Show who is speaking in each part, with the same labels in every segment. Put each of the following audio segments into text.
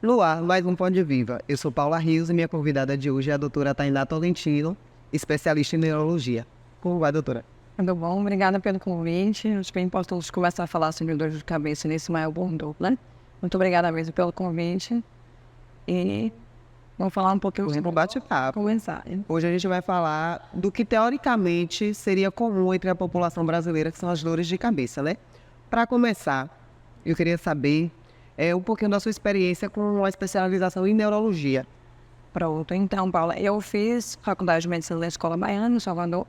Speaker 1: No ar, mais um Pode Viva. Eu sou Paula Rios e minha convidada de hoje é a doutora Tainá Tolentino, especialista em neurologia. Como vai, doutora?
Speaker 2: Tudo bom? Obrigada pelo convite. Acho que é importante começar a falar sobre dor de cabeça nesse maior bundle, né? Muito obrigada mesmo pelo convite. E vamos falar um pouquinho
Speaker 1: sobre o bate-papo.
Speaker 2: Começar.
Speaker 1: Hoje a gente vai falar do que teoricamente seria comum entre a população brasileira, que são as dores de cabeça, né? Para começar, eu queria saber um pouquinho da sua experiência com a especialização em neurologia.
Speaker 2: Pronto. Então, Paula, eu fiz faculdade de medicina na Escola Baiana, em Salvador.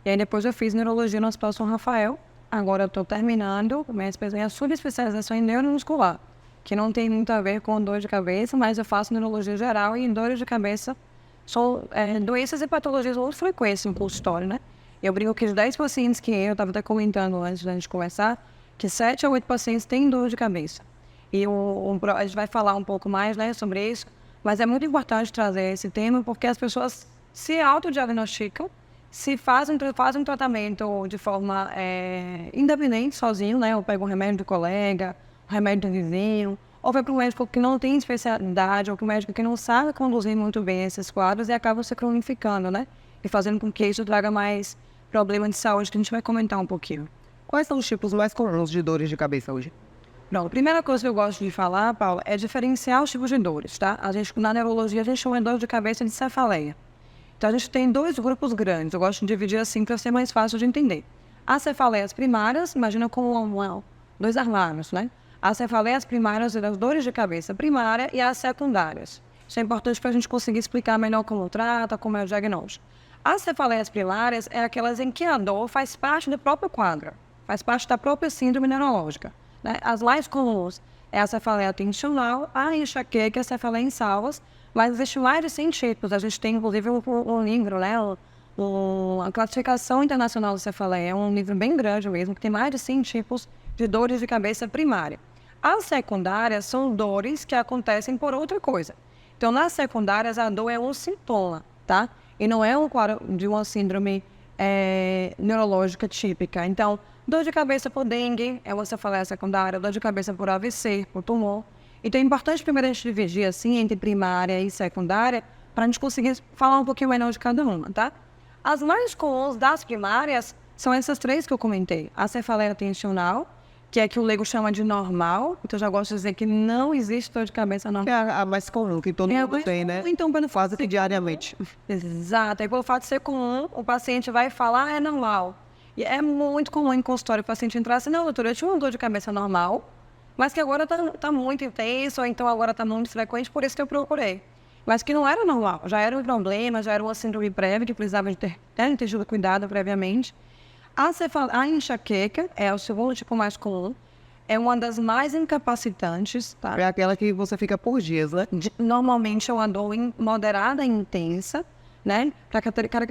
Speaker 2: E aí depois eu fiz neurologia no Hospital São Rafael. Agora eu estou terminando minha subespecialização em neuromuscular, que não tem muito a ver com dor de cabeça, mas eu faço neurologia geral e em dores de cabeça são doenças e patologias muito frequentes no consultório, né? Eu brinco que de 10 pacientes que eu estava até comentando antes da gente conversar, que 7 a 8 pacientes têm dor de cabeça. E a gente vai falar um pouco mais, né, sobre isso, mas é muito importante trazer esse tema porque as pessoas se autodiagnosticam, se fazem um tratamento de forma independente, sozinho, né? Ou pega um remédio do colega, um remédio do vizinho, ou vai para um médico que não tem especialidade, ou para um médico que não sabe conduzir muito bem esses quadros e acaba se cronificando, né? E fazendo com que isso traga mais problema de saúde, que a gente vai comentar um pouquinho.
Speaker 1: Quais são os tipos mais comuns de dores de cabeça hoje?
Speaker 2: Bom, a primeira coisa que eu gosto de falar, Paula, é diferenciar os tipos de dores, tá? Na neurologia, a gente chama de dor de cabeça de cefaleia. Então, a gente tem dois grupos grandes. Eu gosto de dividir assim para ser mais fácil de entender. As cefaleias primárias, imagina como dois armários, né? As cefaleias primárias são as dores de cabeça primária e as secundárias. Isso é importante para a gente conseguir explicar melhor como trata, como é o diagnóstico. As cefaleias primárias é aquelas em que a dor faz parte do próprio quadro, faz parte da própria síndrome neurológica, né? As mais comuns é a cefaleia tensional, a enxaqueca e a cefaleia em salvas, mas existem mais de 100 tipos. A gente tem, inclusive, um livro, né? A Classificação Internacional de Cefaleia. É um livro bem grande mesmo, que tem mais de 100 tipos de dores de cabeça primária. As secundárias são dores que acontecem por outra coisa. Então, nas secundárias, a dor é um sintoma, tá? E não é um quadro de uma síndrome neurológica típica. Então, dor de cabeça por dengue é uma cefaleia secundária, dor de cabeça por AVC, por tumor. Então é importante primeiro a gente dividir assim entre primária e secundária para a gente conseguir falar um pouquinho melhor de cada uma, tá? As mais comuns das primárias são essas três que eu comentei. A cefaleia tensional, que é que o leigo chama de normal. Então eu já gosto de dizer que não existe dor de cabeça normal.
Speaker 1: É a mais comum, que todo mundo tem, né?
Speaker 2: Então,
Speaker 1: quase que diariamente.
Speaker 2: Exato. Aí pelo fato de ser comum, o paciente vai falar, é normal. E é muito comum em consultório o paciente entrar assim, não, doutora, eu tinha uma dor de cabeça normal, mas que agora tá muito intenso, ou então agora tá muito frequente, por isso que eu procurei. Mas que não era normal, já era um problema, já era uma síndrome prévia, que precisava de ter tido cuidado previamente. A enxaqueca é o segundo tipo mais comum, é uma das mais incapacitantes, tá?
Speaker 1: É aquela que você fica por dias, né?
Speaker 2: Normalmente é uma dor moderada e intensa, né? Para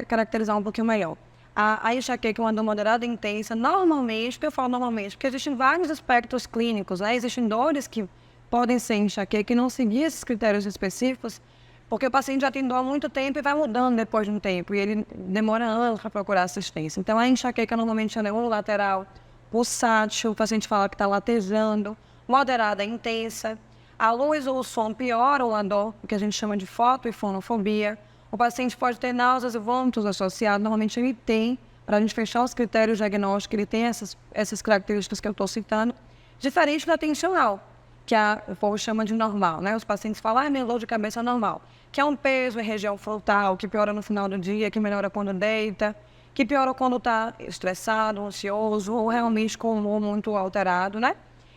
Speaker 2: caracterizar um pouquinho melhor. A enxaqueca é uma dor moderada e intensa, normalmente, porque eu falo normalmente, porque existem vários aspectos clínicos, né? Existem dores que podem ser enxaqueca e não seguir esses critérios específicos, porque o paciente já tem dor há muito tempo e vai mudando depois de um tempo, e ele demora anos para procurar assistência. Então, a enxaqueca normalmente é unilateral, pulsátil, o paciente fala que está latejando, moderada e intensa. A luz ou o som pioram a dor, o que a gente chama de foto e fonofobia. O paciente pode ter náuseas e vômitos associados, normalmente ele tem, para a gente fechar os critérios diagnósticos, ele tem essas características que eu estou citando, diferente da tensional, que o povo chama de normal, né? Os pacientes falam, minha dor de cabeça é normal, que é um peso em região frontal, que piora no final do dia, que melhora quando deita, que piora quando está estressado, ansioso, ou realmente com o humor muito alterado, né?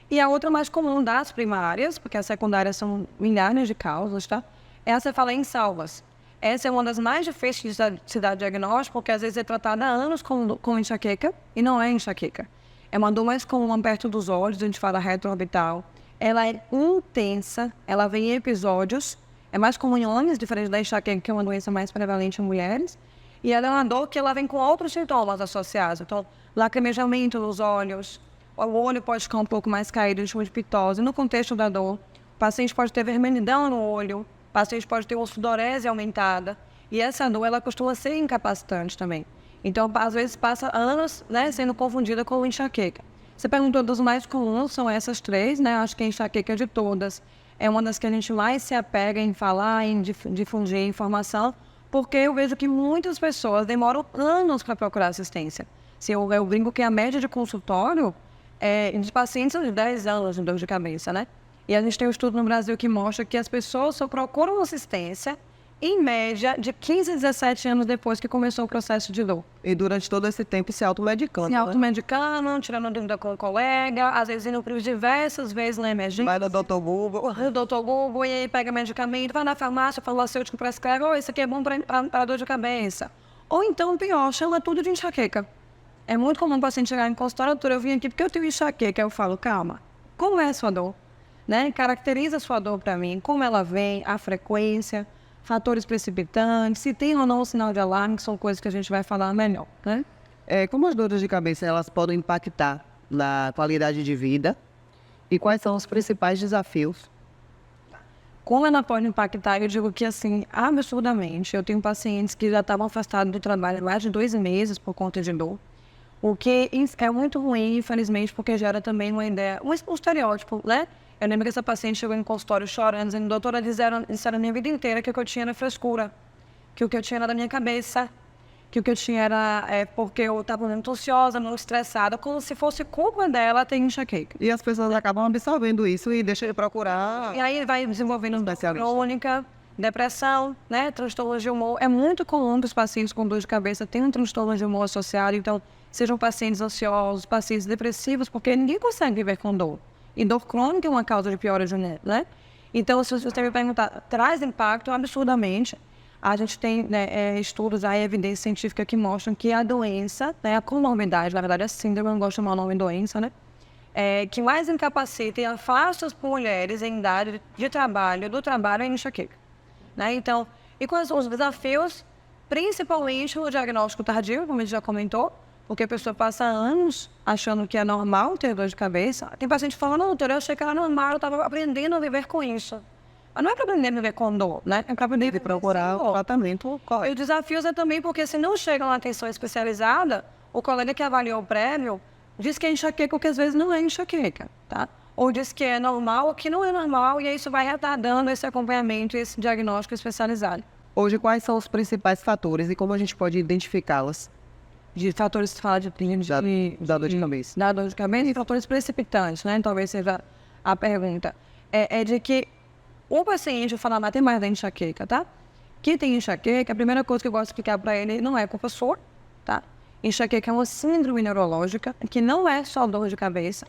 Speaker 2: E a outra mais comum das primárias, porque as secundárias são milhares de causas, tá? É a cefaleia em salvas. Essa é uma das mais difíceis de se dar diagnóstico, porque às vezes é tratada há anos com enxaqueca e não é enxaqueca. É uma dor mais comum perto dos olhos, a gente fala retroorbital. Ela é intensa, ela vem em episódios, é mais comum em homens, diferente da enxaqueca, que é uma doença mais prevalente em mulheres. E ela é uma dor que ela vem com outros sintomas associados. Então, lacrimejamento nos olhos, o olho pode ficar um pouco mais caído, a gente chama de pitose. No contexto da dor, o paciente pode ter vermelhidão no olho, o paciente pode ter uma sudorese aumentada, e essa dor, ela costuma ser incapacitante também. Então, às vezes, passa anos, né, sendo confundida com enxaqueca. Você perguntou dos mais comuns, são essas três, né? Acho que a enxaqueca de todas é uma das que a gente mais se apega em falar, em difundir informação, porque eu vejo que muitas pessoas demoram anos para procurar assistência. Se eu brinco que a média de consultório de pacientes são de 10 anos de dor de cabeça, né? E a gente tem um estudo no Brasil que mostra que as pessoas só procuram assistência em média de 15 a 17 anos depois que começou o processo de dor.
Speaker 1: E durante todo esse tempo se automedicando.
Speaker 2: Se automedicando, tirando dúvida com o colega, às vezes indo para diversas vezes na emergência.
Speaker 1: Vai no Dr. Google.
Speaker 2: O Dr. Google, e aí pega medicamento, vai na farmácia, o farmacêutico prescreve, isso aqui é bom para dor de cabeça. Ou então, pior, chama tudo de enxaqueca. É muito comum o paciente chegar em consultório, doutor, eu vim aqui porque eu tenho enxaqueca. Eu falo, calma, como é a sua dor? Né? Caracteriza a sua dor para mim, como ela vem, a frequência, fatores precipitantes, se tem ou não um sinal de alarme, que são coisas que a gente vai falar melhor, né?
Speaker 1: Como as dores de cabeça elas podem impactar na qualidade de vida e quais são os principais desafios?
Speaker 2: Como ela pode impactar, eu digo que assim, absurdamente. Eu tenho pacientes que já estavam afastados do trabalho há mais de 2 meses por conta de dor, o que é muito ruim, infelizmente, porque gera também uma ideia, um estereótipo, né? Eu lembro que essa paciente chegou em consultório chorando, dizendo, doutora, disseram a minha vida inteira que o que eu tinha era frescura, que o que eu tinha era da minha cabeça, que o que eu tinha era porque eu estava muito ansiosa, muito estressada, como se fosse culpa dela ter enxaqueca.
Speaker 1: E as pessoas acabam absorvendo isso e deixam de procurar.
Speaker 2: E aí vai desenvolvendo dor crônica, depressão, né, transtornos de humor. É muito comum que os pacientes com dor de cabeça tenham transtorno de humor associado, então sejam pacientes ansiosos, pacientes depressivos, porque ninguém consegue viver com dor. E dor crônica é uma causa de piora de humor, né? Então, se você me perguntar, traz impacto absurdamente. A gente tem estudos, evidência científica que mostram que a doença, a comorbidade, na verdade é síndrome, eu não gosto de chamar o nome doença, né? Que mais incapacita e afasta as mulheres em idade de trabalho, do trabalho é enxaqueca. Né? Então, e quais são os desafios? Principalmente o diagnóstico tardio, como a gente já comentou, porque a pessoa passa anos achando que é normal ter dor de cabeça. Tem paciente que fala, não, doutor, eu achei que era normal, eu estava aprendendo a viver com isso. Mas não é para aprender a viver com dor, né? É para aprender a
Speaker 1: procurar o tratamento correto.
Speaker 2: E o desafio é também porque se não chega na atenção especializada, o colega que avaliou o prévio diz que é enxaqueca, o que às vezes não é enxaqueca, tá? Ou diz que é normal, ou que não é normal, e aí isso vai retardando esse acompanhamento, esse diagnóstico especializado.
Speaker 1: Hoje, quais são os principais fatores e como a gente pode identificá-los?
Speaker 2: De fatores que fala
Speaker 1: da dor de cabeça.
Speaker 2: Da dor de cabeça e fatores precipitantes, né? Talvez seja a pergunta. É de que o paciente, eu falar, mas tem mais da enxaqueca, tá? Que tem enxaqueca, a primeira coisa que eu gosto de explicar para ele não é culpa sua, tá? Enxaqueca é uma síndrome neurológica, que não é só dor de cabeça.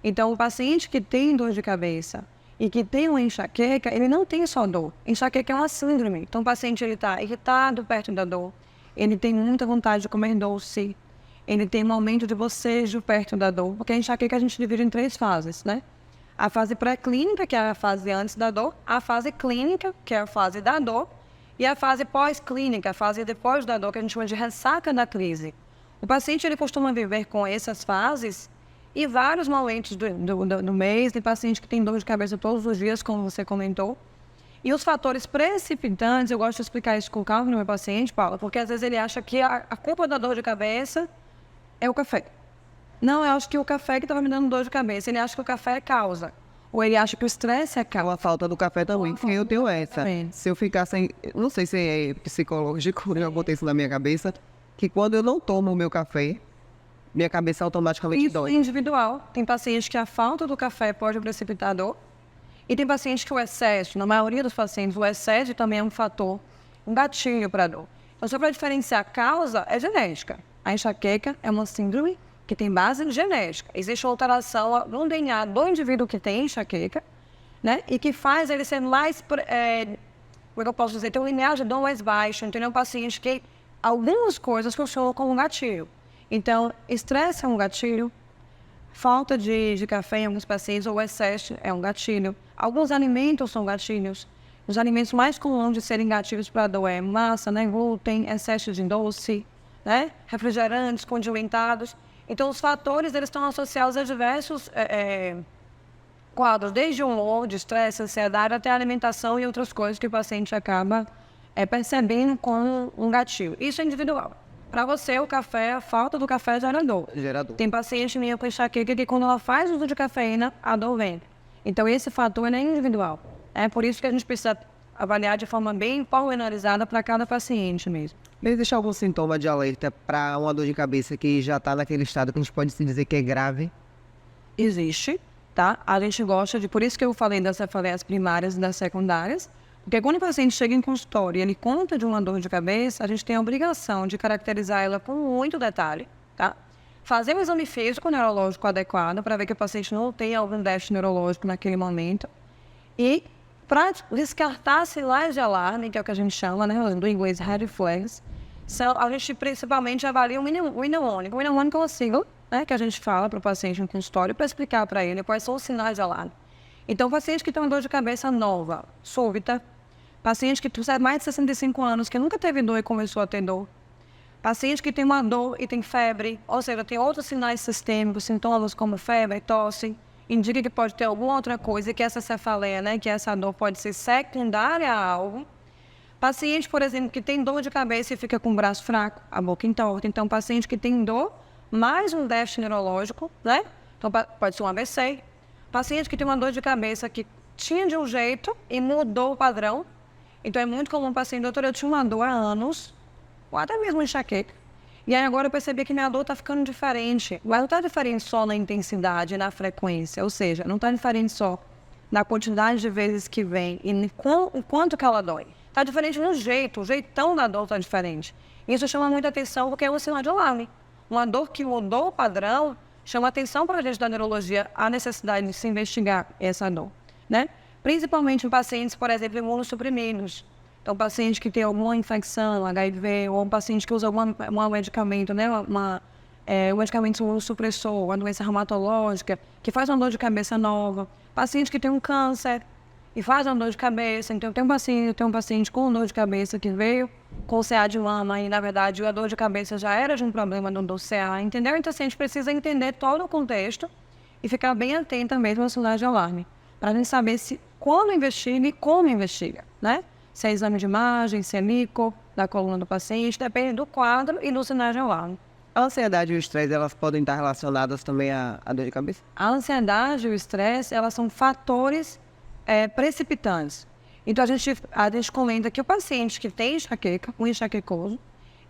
Speaker 2: Então, o paciente que tem dor de cabeça e que tem uma enxaqueca, ele não tem só dor. Enxaqueca é uma síndrome. Então, o paciente está irritado perto da dor, ele tem muita vontade de comer doce, ele tem um aumento de bocejo perto da dor, porque a enxaqueca a gente divide em 3 fases, né? A fase pré-clínica, que é a fase antes da dor, a fase clínica, que é a fase da dor, e a fase pós-clínica, a fase depois da dor, que a gente chama de ressaca da crise. O paciente ele costuma viver com essas fases e vários momentos do mês. Tem paciente que tem dor de cabeça todos os dias, como você comentou. E os fatores precipitantes, eu gosto de explicar isso com calma no meu paciente, Paula, porque às vezes ele acha que a culpa da dor de cabeça é o café. Não, eu acho que o café que estava me dando dor de cabeça. Ele acha que o café é causa. Ou ele acha que o estresse é causa.
Speaker 1: A falta do café também, porque eu tenho essa.
Speaker 2: Também.
Speaker 1: Se eu ficar sem... Não sei se é psicológico, eu botei isso na minha cabeça, que quando eu não tomo o meu café, minha cabeça automaticamente
Speaker 2: Isso
Speaker 1: dói.
Speaker 2: é individual. Tem paciente que a falta do café pode precipitar dor. E tem paciente que o excesso, na maioria dos pacientes, o excesso também é um fator, um gatilho para dor. Então, só para diferenciar a causa, é genética. A enxaqueca é uma síndrome que tem base genética. Existe uma alteração no DNA do indivíduo que tem enxaqueca, né? E que faz ele ser mais, como eu posso dizer, ter um limiar de dor mais baixo. Então, é um paciente que algumas coisas funcionam como um gatilho. Então, estresse é um gatilho, falta de café em alguns pacientes ou excesso é um gatilho. Alguns alimentos são gatilhos. Os alimentos mais comuns de serem gatilhos para dor é massa, né, glúten, excesso de doce, né, refrigerantes, condimentados. Então, os fatores eles estão associados a diversos quadros, desde humor, de estresse, ansiedade, até alimentação e outras coisas que o paciente acaba percebendo como um gatilho. Isso é individual. Para você, o café, a falta do café gera dor. Tem paciente minha com enxaqueca que quando ela faz uso de cafeína, a dor vem. Então, esse fator é individual. É por isso que a gente precisa avaliar de forma bem pormenorizada para cada paciente mesmo.
Speaker 1: Existe algum sintoma de alerta para uma dor de cabeça que já está naquele estado que a gente pode se dizer que é grave?
Speaker 2: Existe, tá? A gente gosta de... Por isso que eu falei das cefaleias primárias e das secundárias, porque quando o paciente chega em consultório e ele conta de uma dor de cabeça, a gente tem a obrigação de caracterizar ela com muito detalhe, tá? Fazer um exame físico neurológico adequado para ver que o paciente não tem algum déficit neurológico naquele momento. E para descartar sinais de alarme, que é o que a gente chama, né, do inglês red flags, a gente principalmente avalia o mnemônico. O mnemônico é uma sigla, né, que a gente fala para o paciente no consultório para explicar para ele quais são os sinais de alarme. Então, paciente que tem uma dor de cabeça nova, súbita, paciente que tem mais de 65 anos, que nunca teve dor e começou a ter dor, paciente que tem uma dor e tem febre, ou seja, tem outros sinais sistêmicos, sintomas como febre, tosse, indica que pode ter alguma outra coisa, que essa cefaleia, né, que essa dor pode ser secundária a algo. Paciente, por exemplo, que tem dor de cabeça e fica com o braço fraco, a boca entorta. Então, paciente que tem dor, mais um déficit neurológico, né? Então, pode ser um AVC. Paciente que tem uma dor de cabeça que tinha de um jeito e mudou o padrão. Então, é muito comum o paciente, doutor, eu tinha uma dor há anos, ou até mesmo enxaqueca. E aí agora eu percebi que minha dor está ficando diferente. Mas não está diferente só na intensidade e na frequência. Ou seja, não está diferente só na quantidade de vezes que vem e o quanto que ela dói. Está diferente no jeito, o jeitão da dor está diferente. Isso chama muita atenção porque é um sinal de alarme. Uma dor que mudou o padrão chama atenção para a gente da neurologia a necessidade de se investigar essa dor, né? Principalmente em pacientes, por exemplo, imunossuprimidos. Então, paciente que tem alguma infecção, HIV, ou um paciente que usa algum medicamento, né? Um medicamento imunossupressor, uma doença reumatológica, que faz uma dor de cabeça nova. Paciente que tem um câncer e faz uma dor de cabeça. Então, tem um paciente com dor de cabeça que veio com CA de mama e, na verdade, a dor de cabeça já era de um problema do CA, entendeu? Então, assim, a gente precisa entender todo o contexto e ficar bem atenta mesmo aos sinais de alarme, para a gente saber quando investiga e como investiga, né? Se é exame de imagem, se é nico da coluna do paciente, depende do quadro e dos sinais de alarme.
Speaker 1: A ansiedade e o estresse, elas podem estar relacionadas também à dor de cabeça?
Speaker 2: A ansiedade e o estresse, elas são fatores precipitantes. Então, a gente comenta que o paciente que tem enxaqueca, um enxaquecoso,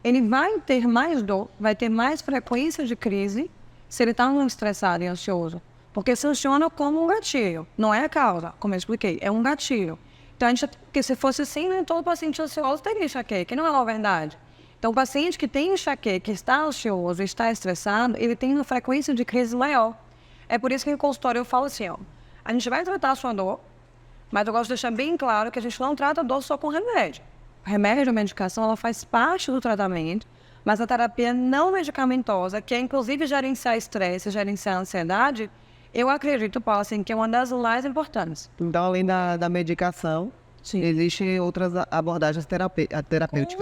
Speaker 2: ele vai ter mais dor, vai ter mais frequência de crise se ele está estressado e ansioso. Porque funciona como um gatilho, não é a causa, como eu expliquei, é um gatilho. Então, porque se fosse assim, nem todo paciente ansioso teria enxaqueca, que não é uma verdade. Então, o paciente que tem enxaqueca, que está ansioso, está estressado, ele tem uma frequência de crise maior. É por isso que no consultório eu falo assim, ó, a gente vai tratar a sua dor, mas eu gosto de deixar bem claro que a gente não trata a dor só com remédio. O remédio, a medicação, ela faz parte do tratamento, mas a terapia não medicamentosa, que é inclusive gerenciar estresse, gerenciar ansiedade, eu acredito, Paulo, assim, que é uma das mais importantes.
Speaker 1: Então, além da medicação,
Speaker 2: Sim.
Speaker 1: existem outras abordagens terapêuticas.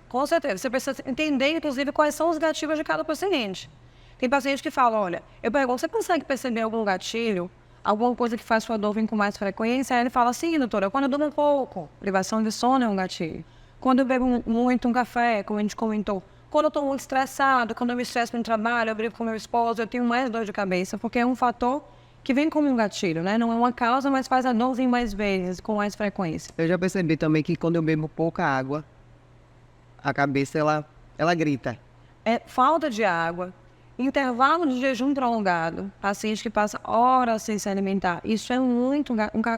Speaker 2: Com certeza. Você precisa entender, inclusive, quais são os gatilhos de cada paciente. Tem paciente que fala, olha, eu pergunto, você consegue perceber algum gatilho, alguma coisa que faz sua dor vir com mais frequência? Aí ele fala, sim, doutora, quando eu durmo um pouco, privação de sono é um gatilho. Quando eu bebo muito um café, como a gente comentou. Quando eu estou muito estressado, quando eu me estresso no trabalho, eu brigo com meu esposo, eu tenho mais dor de cabeça, porque é um fator que vem como um gatilho, né? Não é uma causa, mas faz a dor vir mais vezes, com mais frequência.
Speaker 1: Eu já percebi também que quando eu bebo pouca água, a cabeça, ela grita.
Speaker 2: É falta de água, intervalo de jejum prolongado, paciente que passa horas sem se alimentar. Isso é um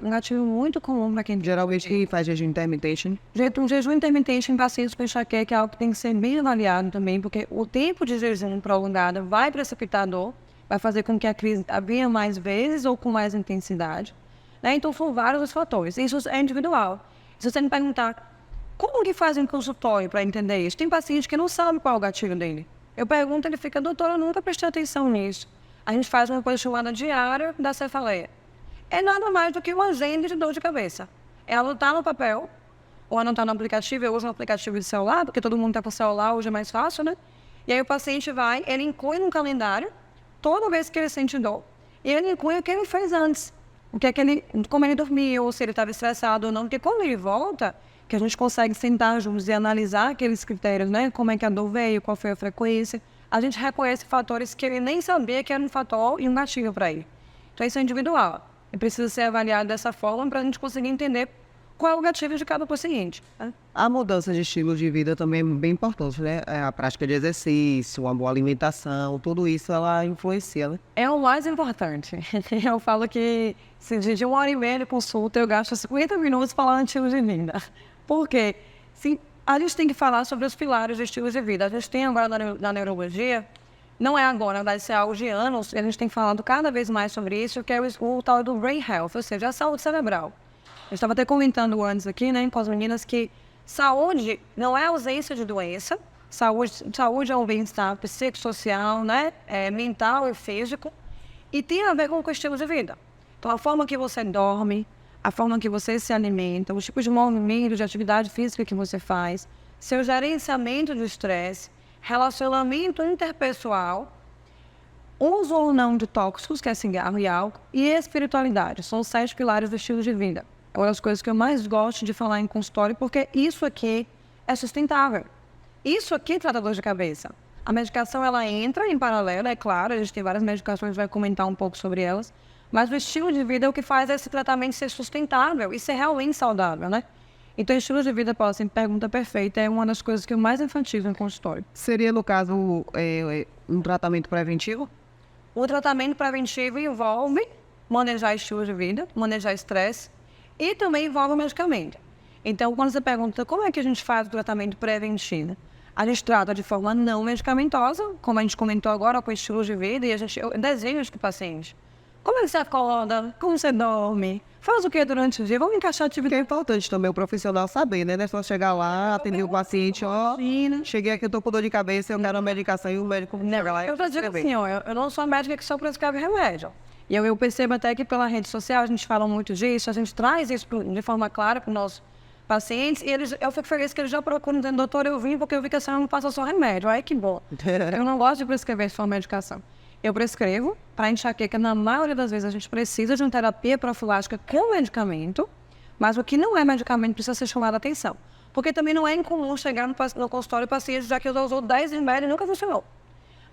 Speaker 2: gatilho muito comum para quem tem.
Speaker 1: Geralmente faz jejum intermitente.
Speaker 2: Um jejum intermitente em pacientes com enxaqueca é algo que tem que ser bem avaliado também, porque o tempo de jejum prolongado vai precipitar dor, vai fazer com que a crise venha mais vezes ou com mais intensidade, né? Então, são vários os fatores. Isso é individual. Se você me perguntar, como que faz um consultório para entender isso? Tem paciente que não sabe qual é o gatilho dele. Eu pergunto, ele fica, doutora, eu nunca prestei atenção nisso. A gente faz uma coisa chamada diária da cefaleia. É nada mais do que uma agenda de dor de cabeça. É anotar no papel, ou anotar no aplicativo. Eu uso um aplicativo de celular, porque todo mundo está com o celular, hoje é mais fácil, né? E aí o paciente vai, ele inclui no calendário, toda vez que ele sente dor. E ele inclui o que ele fez antes. Como ele dormiu, se ele estava estressado ou não. Porque quando ele volta, que a gente consegue sentar juntos e analisar aqueles critérios, né? Como é que a dor veio, qual foi a frequência. A gente reconhece fatores que ele nem sabia que era um fator e um gatilho para ele. Então, isso é individual. e precisa ser avaliado dessa forma para a gente conseguir entender qual é o gatilho de cada paciente. Né?
Speaker 1: A mudança de estilo de vida também é bem importante, né? A prática de exercício, uma boa alimentação, tudo isso ela influencia, né?
Speaker 2: É o mais importante. Eu falo que se de 1h30 de consulta eu gasto 50 minutos falando de estilo de vida. Por quê? A gente tem que falar sobre os pilares do estilo de vida. A gente tem agora na neurologia, não é agora, na verdade, isso é algo de anos, a gente tem falado cada vez mais sobre isso, que é o tal do brain health, ou seja, a saúde cerebral. Eu estava até comentando antes aqui, né, com as meninas, que saúde não é ausência de doença, saúde é um bem-estar psicossocial, né, mental e físico, e tem a ver com o estilo de vida. Então, a forma que você dorme, a forma que você se alimenta, os tipos de movimento, de atividade física que você faz, seu gerenciamento do estresse, relacionamento interpessoal, uso ou não de tóxicos, que é cigarro e álcool, e espiritualidade. São os 7 pilares do estilo de vida. É uma das coisas que eu mais gosto de falar em consultório, porque isso aqui é sustentável. Isso aqui trata dor de cabeça. A medicação, ela entra em paralelo, é claro, a gente tem várias medicações, a gente vai comentar um pouco sobre elas, mas o estilo de vida é o que faz esse tratamento ser sustentável e ser realmente saudável, né? Então, estilo de vida, Paula, assim, pergunta perfeita, é uma das coisas que eu mais enfatizo no consultório.
Speaker 1: Seria, no caso, um tratamento preventivo?
Speaker 2: O tratamento preventivo envolve manejar estilo de vida, manejar estresse e também envolve o medicamento. Então, quando você pergunta como é que a gente faz o tratamento preventivo, a gente trata de forma não medicamentosa, como a gente comentou agora, com estilo de vida, e eu desenho isso para o paciente. Como é que você acorda? Como você dorme? Faz o que durante o dia? Vamos encaixar atividade.
Speaker 1: É importante também o profissional saber, né? Não é só chegar lá, atender o paciente, cheguei aqui, eu tô com dor de cabeça, eu quero uma medicação e o médico...
Speaker 2: Eu já digo assim, eu não sou a médica que só prescreve remédio. E eu percebo até que pela rede social a gente fala muito disso, a gente traz isso de forma clara para os nossos pacientes, e eu fico feliz que eles já procuram dizendo, doutor, eu vim porque eu vi que a senhora não passa só remédio. Ai, que bom. Eu não gosto de prescrever só medicação. Eu prescrevo para enxaqueca, na maioria das vezes a gente precisa de uma terapia profilática com medicamento, mas o que não é medicamento precisa ser chamado a atenção. Porque também não é incomum chegar no consultório do paciente já que já usou 10 remédios e nunca funcionou.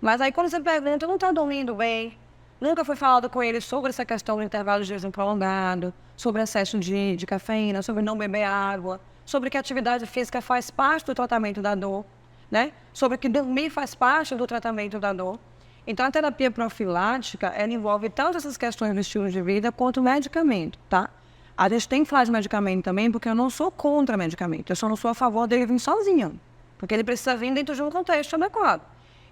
Speaker 2: Mas aí quando você pergunta, não está dormindo bem, nunca foi falado com ele sobre essa questão do intervalo de jejum prolongado, sobre excesso de cafeína, sobre não beber água, sobre que a atividade física faz parte do tratamento da dor, né? Sobre que dormir faz parte do tratamento da dor. Então, a terapia profilática, ela envolve tanto essas questões do estilo de vida quanto o medicamento, tá? A gente tem que falar de medicamento também, porque eu não sou contra medicamento. Eu só não sou a favor dele vir sozinho, porque ele precisa vir dentro de um contexto adequado.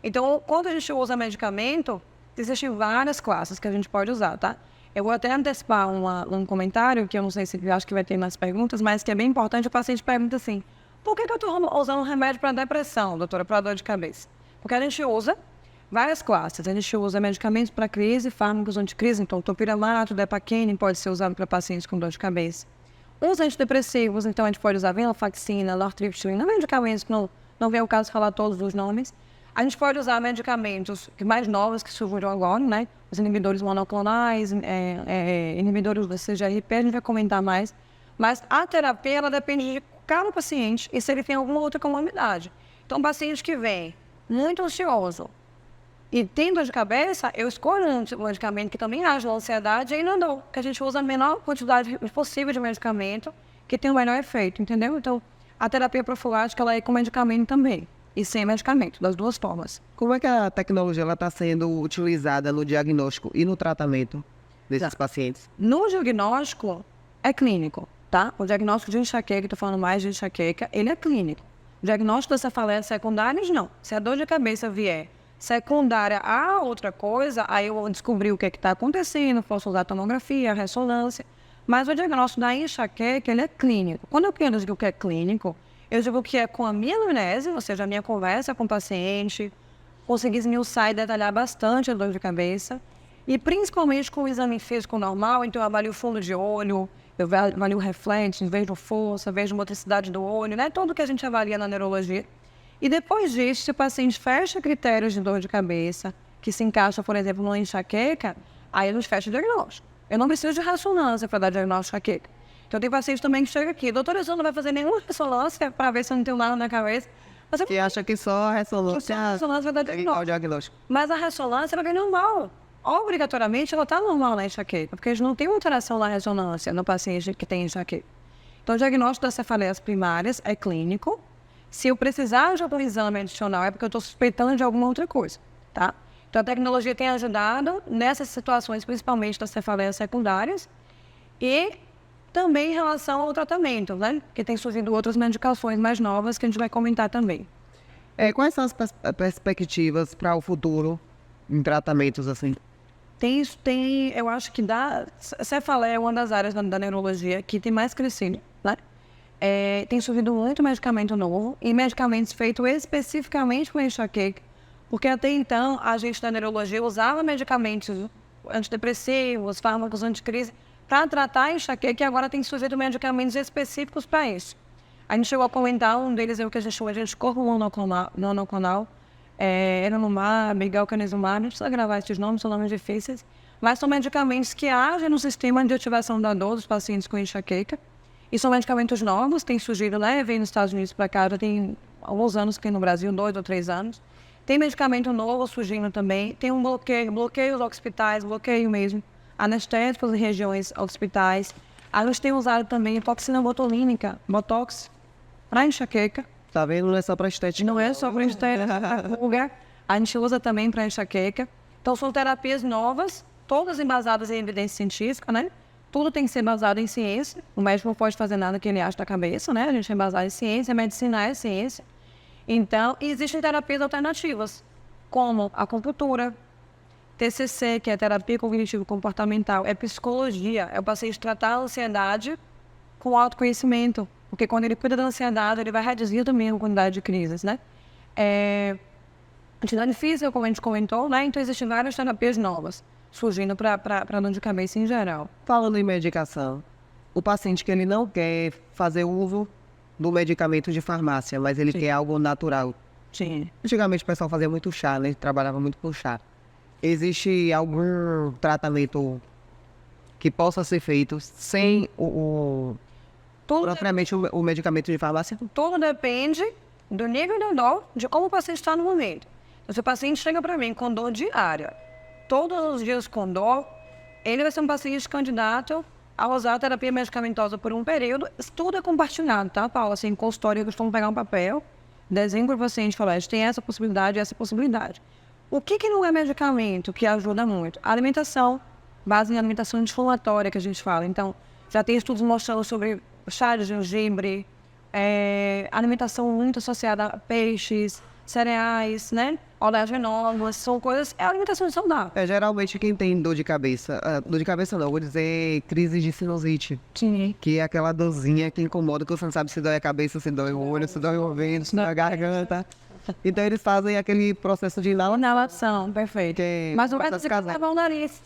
Speaker 2: Então, quando a gente usa medicamento, existem várias classes que a gente pode usar, tá? Eu vou até antecipar um comentário, que eu não sei se eu acho que vai ter nas perguntas, mas que é bem importante. O paciente pergunta assim, por que eu estou usando um remédio para depressão, doutora, para dor de cabeça? Porque a gente usa várias classes. A gente usa medicamentos para crise, fármacos anticrise, então topiramato, depaquene pode ser usado para pacientes com dor de cabeça. Os antidepressivos, então a gente pode usar venlafaxina, nortriptilina, medicamentos que não vem o caso de falar todos os nomes. A gente pode usar medicamentos mais novos que surgiram agora, né? Os inibidores monoclonais, inibidores do CGRP, a gente vai comentar mais. Mas a terapia, ela depende de cada paciente e se ele tem alguma outra comorbidade. Então, paciente que vem muito ansioso, e tem dor de cabeça, eu escolho um medicamento que também age na ansiedade e na dor, que a gente usa a menor quantidade possível de medicamento que tem o melhor efeito, entendeu? Então, a terapia profilática, ela é com medicamento também, e sem medicamento, das duas formas.
Speaker 1: Como é que a tecnologia está sendo utilizada no diagnóstico e no tratamento desses pacientes?
Speaker 2: No diagnóstico, é clínico, tá? O diagnóstico de enxaqueca, estou falando mais de enxaqueca, ele é clínico. O diagnóstico da cefaleia secundárias, não. Se a dor de cabeça vier secundária a outra coisa, aí eu vou descobrir o que está acontecendo, posso usar a tomografia, a ressonância, mas o diagnóstico da enxaqueca, ele é clínico. Quando eu digo que é clínico, eu digo que é com a minha anamnese, ou seja, a minha conversa com o paciente, conseguir esmiuçar e detalhar bastante a dor de cabeça, e principalmente com o exame físico normal, então eu avalio o fundo de olho, eu avalio o reflexo, vejo força, vejo motricidade do olho, né? Tudo que a gente avalia na neurologia. E depois disso, se o paciente fecha critérios de dor de cabeça, que se encaixa, por exemplo, numa enxaqueca, aí a gente fecha o diagnóstico. Eu não preciso de ressonância para dar diagnóstico de enxaqueca. Então tem paciente também que chega aqui, doutora, você não vai fazer nenhuma ressonância para ver se eu não tenho nada na cabeça. Mas
Speaker 1: que acha que só a ressonância
Speaker 2: vai dar diagnóstico.
Speaker 1: diagnóstico.
Speaker 2: Mas a ressonância vai vir normal. obrigatoriamente ela está normal na enxaqueca, porque a gente não tem uma alteração na ressonância no paciente que tem enxaqueca. Então, o diagnóstico das cefaleias primárias é clínico. Se eu precisar de algum exame adicional, é porque eu estou suspeitando de alguma outra coisa, tá? Então, a tecnologia tem ajudado nessas situações, principalmente das cefaleias secundárias, e também em relação ao tratamento, né? Porque tem surgido outras medicações mais novas que a gente vai comentar também.
Speaker 1: Quais são as perspectivas para o futuro em tratamentos assim?
Speaker 2: Eu acho que cefaleia é uma das áreas da neurologia que tem mais crescido, né? Tem surgido muito medicamento novo e medicamentos feitos especificamente para enxaqueca, porque até então a gente da neurologia usava medicamentos antidepressivos, fármacos anticrise para tratar a enxaqueca, e agora tem surgido medicamentos específicos para isso. A gente chegou a comentar, um deles é o que a gente chama de corpo monoclonal, eranumab, galcanezumab, não precisa gravar esses nomes, são nomes difíceis, mas são medicamentos que agem no sistema de ativação da dor dos pacientes com enxaqueca, e são medicamentos novos, têm surgido, né, vem nos Estados Unidos para cá, já tem alguns anos que no Brasil, 2 ou 3 anos, tem medicamento novo surgindo também, tem um bloqueio occipitais, bloqueio mesmo, anestésicos em regiões occipitais. A gente tem usado também toxina botulínica, botox, para enxaqueca.
Speaker 1: Tá vendo? Não é só para estética.
Speaker 2: Não é só para estética, a gente usa também para enxaqueca. Então, são terapias novas, todas embasadas em evidência científica, né? Tudo tem que ser baseado em ciência. O médico não pode fazer nada que ele acha da cabeça, né? A gente é baseado em ciência, a medicina é ciência. Então, existem terapias alternativas, como a acupuntura, TCC, que é terapia cognitivo-comportamental, é psicologia, é o paciente tratar a ansiedade com autoconhecimento, porque quando ele cuida da ansiedade, ele vai reduzir também a quantidade de crises, né? Atividade física, como a gente comentou, né? Então, existem várias terapias novas surgindo para dor de cabeça em geral.
Speaker 1: Falando em medicação, o paciente que ele não quer fazer uso do medicamento de farmácia, mas ele quer algo natural.
Speaker 2: Sim.
Speaker 1: Antigamente o pessoal fazia muito chá, né? Trabalhava muito com chá. Existe algum tratamento que possa ser feito sem propriamente o medicamento de farmácia?
Speaker 2: Tudo depende do nível da dor, de como o paciente está no momento. Então, se o paciente chega para mim com dor diária, todos os dias com dor, ele vai ser um paciente candidato a usar a terapia medicamentosa por um período. Isso tudo é compartilhado, tá, Paula? Assim, em consultório, eu costumo pegar um papel, desenho para o paciente e falar, a gente tem essa possibilidade e essa possibilidade. O que não é medicamento que ajuda muito? A alimentação, base em alimentação anti-inflamatória que a gente fala. Então, já tem estudos mostrando sobre chá de gengibre, alimentação muito associada a peixes, cereais, né? Oleaginosas, são coisas... É alimentação saudável.
Speaker 1: Geralmente quem tem dor de cabeça não, vou dizer crise de sinusite.
Speaker 2: Sim.
Speaker 1: Que é aquela dorzinha que incomoda, que você não sabe se dói a cabeça, se dói o olho, se dói o ouvido, se dói a garganta. Então eles fazem aquele processo de
Speaker 2: inalação, perfeito. Mas não vai dizer que lavar o nariz.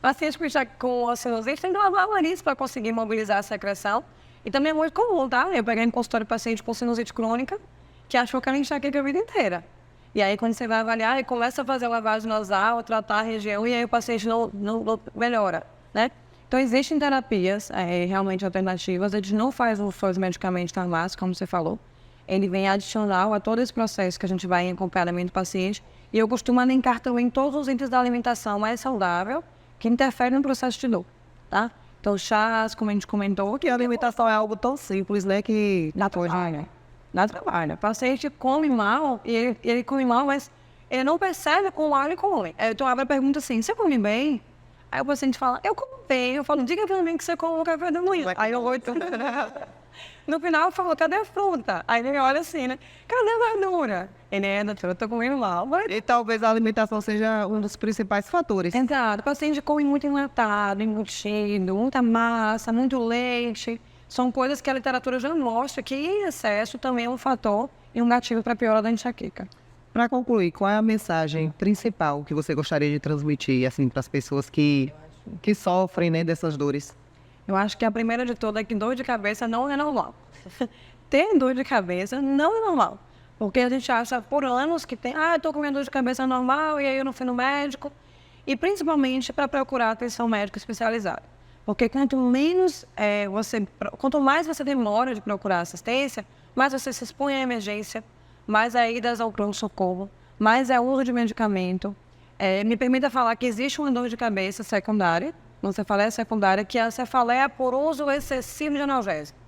Speaker 2: Pacientes com sinusite tem que lavar o nariz para conseguir mobilizar a secreção. E também é muito comum, tá? Eu peguei em consultório paciente com sinusite crônica que achou que era enxaqueca a vida inteira. E aí, quando você vai avaliar, ele começa a fazer lavagem nasal, tratar a região, e aí o paciente não melhora, né? Então, existem terapias realmente alternativas. A gente não faz os medicamentos farmácios, como você falou. Ele vem adicional a todo esse processo que a gente vai em acompanhamento do paciente. E eu costumo elencar também todos os itens da alimentação mais saudável que interferem no processo de dor, tá? Então, chás, como a gente comentou,
Speaker 1: que a alimentação é algo tão simples, né, que...
Speaker 2: Dá trabalho. O paciente come mal, e ele come mal, mas ele não percebe com mal ele come. Então, a pergunta assim, você come bem? Aí o paciente fala, eu como bem. Eu falo, diga pra mim que você come no café da manhã. Aí eu vou... No final, eu falo, cadê a fruta? Aí ele olha assim, né? Cadê a verdura? Ele doutor, eu tô comendo mal. Mas...
Speaker 1: E talvez a alimentação seja um dos principais fatores.
Speaker 2: Exato. O paciente come muito enlatado, embutido, muita massa, muito leite. São coisas que a literatura já mostra que em excesso também é um fator e um gatilho para a piora da enxaqueca.
Speaker 1: Para concluir, qual é a mensagem principal que você gostaria de transmitir assim, para as pessoas que sofrem, né, dessas dores?
Speaker 2: Eu acho que a primeira de todas é que dor de cabeça não é normal. Ter dor de cabeça não é normal. Porque a gente acha por anos que tem, eu tô com minha dor de cabeça normal e aí eu não fui no médico. E principalmente para procurar atenção médica especializada. Porque quanto mais você demora de procurar assistência, mais você se expõe à emergência, mais é idas ao pronto-socorro, mais é uso de medicamento. Me permita falar que existe uma dor de cabeça secundária, uma cefaleia secundária, que é a cefaleia por uso excessivo de analgésico.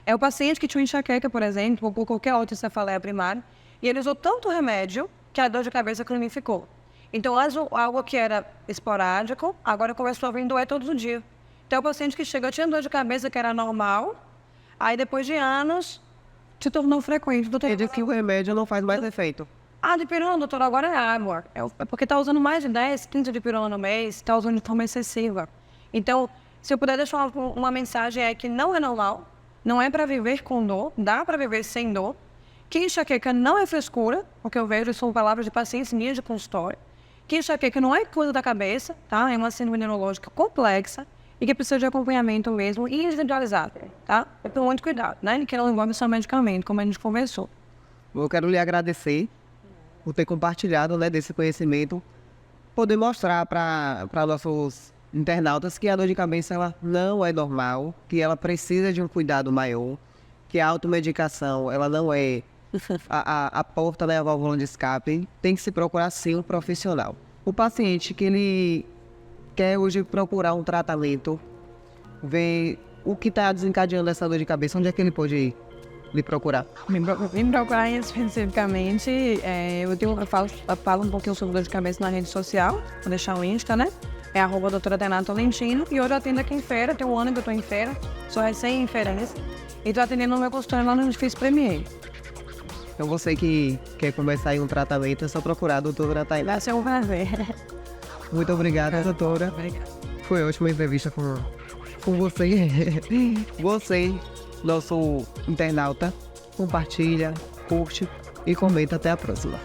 Speaker 2: É o paciente que tinha enxaqueca, por exemplo, ou por qualquer outra cefaleia primária, e ele usou tanto remédio que a dor de cabeça cronificou. Então, algo que era esporádico, agora começou a vir doer todo dia. Então, o paciente que chega tinha dor de cabeça que era normal, aí depois de anos, se tornou frequente.
Speaker 1: Ele diz que o remédio não faz mais efeito.
Speaker 2: Dipirona, doutor, agora é água. É porque está usando mais de 10, 15 dipirona no mês, está usando de forma excessiva. Então, se eu puder deixar uma mensagem é que não é normal, não é para viver com dor, dá para viver sem dor, que enxaqueca não é frescura, porque eu vejo, são palavras de pacientes minhas de consultório, que enxaqueca não é coisa da cabeça, tá? É uma síndrome neurológica complexa e que precisa de acompanhamento mesmo e individualizado, tá? É com muito cuidado, né? Que não envolve só medicamento, como a gente conversou.
Speaker 1: Eu quero lhe agradecer por ter compartilhado, né, desse conhecimento, poder mostrar para nossos internautas que a dor de cabeça ela não é normal, que ela precisa de um cuidado maior, que a automedicação ela não é a porta, né, a válvula de escape, tem que se procurar sim um profissional. O paciente que ele quer hoje procurar um tratamento, ver o que está desencadeando essa dor de cabeça, onde é que ele pode ir? Me procurar.
Speaker 2: Me procurar especificamente, eu falo um pouquinho sobre dor de cabeça na rede social, vou deixar o Insta, né? É @doutora Tainá Tolentino, e hoje eu atendo aqui em feira, tem um ano que eu tô em feira, sou recém em feirança, e tô atendendo no meu consultório lá no Edifício Premier.
Speaker 1: Então você que quer começar aí um tratamento, é só procurar a doutora Tainá.
Speaker 2: Vai ser um prazer.
Speaker 1: Muito obrigada, doutora.
Speaker 2: Obrigada.
Speaker 1: Foi ótima entrevista com você. Você, nosso internauta, compartilha, curte e comenta. Até a próxima.